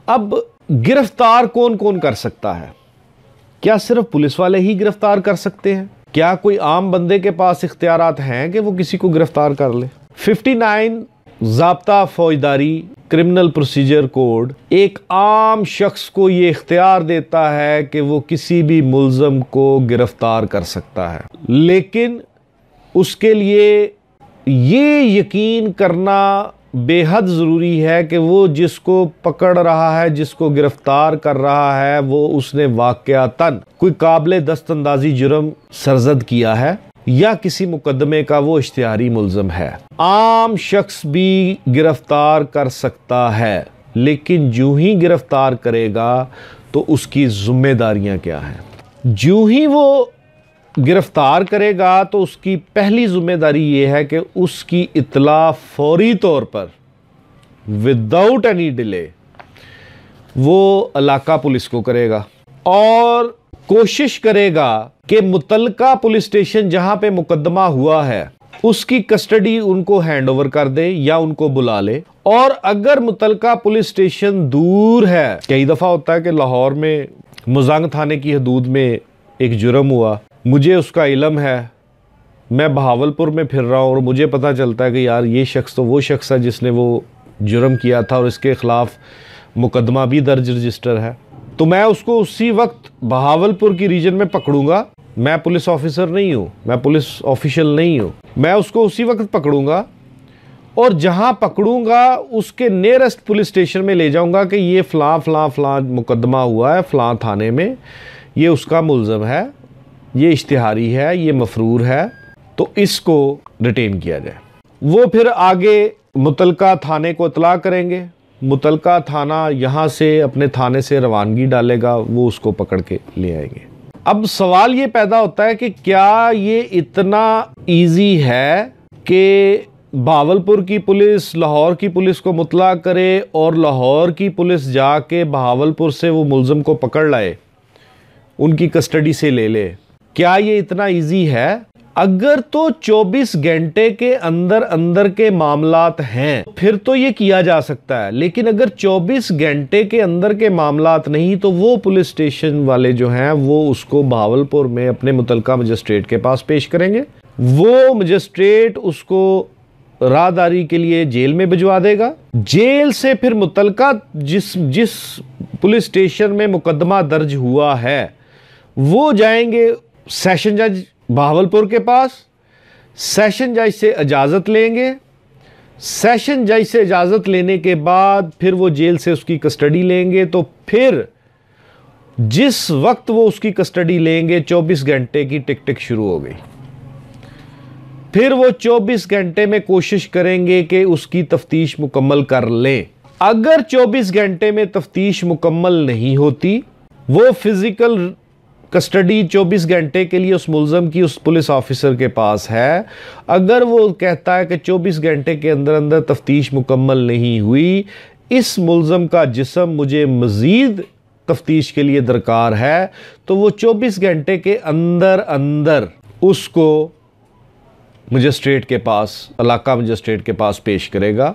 अब गिरफ्तार कौन कौन कर सकता है? क्या सिर्फ पुलिस वाले ही गिरफ्तार कर सकते हैं? क्या कोई आम बंदे के पास इख्तियारात हैं कि वो किसी को गिरफ्तार कर ले? 59 ज़ाब्ता फौजदारी क्रिमिनल प्रोसीजर कोड एक आम शख्स को ये इख्तियार देता है कि वो किसी भी मुल्ज़म को गिरफ्तार कर सकता है, लेकिन उसके लिए ये यकीन करना बेहद ज़रूरी है कि वो जिसको पकड़ रहा है, जिसको गिरफ्तार कर रहा है, वो उसने वाक़यातन कोई काबिल दस्तअंदाज़ी जुर्म सरज़द किया है या किसी मुकदमे का वो इश्तिहारी मुल्ज़म है। आम शख्स भी गिरफ्तार कर सकता है, लेकिन जो ही गिरफ्तार करेगा तो उसकी ज़िम्मेदारियां क्या हैं? जो ही वो गिरफ्तार करेगा तो उसकी पहली ज़िम्मेदारी ये है कि उसकी इत्तला फौरी तौर पर विदाउट एनी डिले वो इलाका पुलिस को करेगा और कोशिश करेगा कि मुतलका पुलिस स्टेशन जहां पे मुकदमा हुआ है उसकी कस्टडी उनको हैंड ओवर कर दे या उनको बुला ले। और अगर मुतलका पुलिस स्टेशन दूर है, कई दफ़ा होता है कि लाहौर में मुजंग थाने की हदूद में एक जुर्म हुआ, मुझे उसका इल्म है, मैं बहावलपुर में फिर रहा हूँ और मुझे पता चलता है कि यार ये शख्स तो वो शख्स है जिसने वो जुर्म किया था और इसके ख़िलाफ़ मुकदमा भी दर्ज रजिस्टर है, तो मैं उसको उसी वक्त बहावलपुर की रीजन में पकड़ूंगा। मैं पुलिस ऑफिसर नहीं हूँ, मैं पुलिस ऑफिशियल नहीं हूँ, मैं उसको उसी वक्त पकड़ूंगा और जहाँ पकड़ूंगा उसके नियरेस्ट पुलिस स्टेशन में ले जाऊंगा कि ये फ़लाँ फ़लाँ फ़लाँ मुकदमा हुआ है फ़लाँ थाने में, ये उसका मुल्ज़म है, ये इश्तिहारी है, ये मफरूर है, तो इसको डिटेन किया जाए। वो फिर आगे मुतलका थाने को इतला करेंगे, मुतलका थाना यहाँ से अपने थाने से रवानगी डालेगा, वो उसको पकड़ के ले आएंगे। अब सवाल ये पैदा होता है कि क्या ये इतना इजी है कि बहावलपुर की पुलिस लाहौर की पुलिस को मुतला करे और लाहौर की पुलिस जाके बहावलपुर से वो मुल्ज़म को पकड़ लाए, उनकी कस्टडी से ले ले? क्या ये इतना इजी है? अगर तो 24 घंटे के अंदर अंदर के मामलात हैं फिर तो ये किया जा सकता है, लेकिन अगर 24 घंटे के अंदर के मामलात नहीं तो वो पुलिस स्टेशन वाले जो हैं वो उसको बहावलपुर में अपने मुतलका मजिस्ट्रेट के पास पेश करेंगे। वो मजिस्ट्रेट उसको राहदारी के लिए जेल में भिजवा देगा। जेल से फिर मुतलका जिस पुलिस स्टेशन में मुकदमा दर्ज हुआ है वो जाएंगे सेशन जज बहावलपुर के पास, सेशन जज से इजाज़त लेंगे, सेशन जज से इजाज़त लेने के बाद फिर वो जेल से उसकी कस्टडी लेंगे। तो फिर जिस वक्त वो उसकी कस्टडी लेंगे 24 घंटे की टिक टिक शुरू हो गई। फिर वो 24 घंटे में कोशिश करेंगे कि उसकी तफ्तीश मुकम्मल कर लें। अगर 24 घंटे में तफ्तीश मुकम्मल नहीं होती, वो फिजिकल कस्टडी 24 घंटे के लिए उस मुल्ज़म की उस पुलिस ऑफिसर के पास है, अगर वो कहता है कि 24 घंटे के अंदर अंदर तफ्तीश मुकम्मल नहीं हुई, इस मुल्ज़म का जिस्म मुझे मज़ीद तफ्तीश के लिए दरकार है, तो वो 24 घंटे के अंदर अंदर उसको मजिस्ट्रेट के पास, इलाका मजिस्ट्रेट के पास पेश करेगा।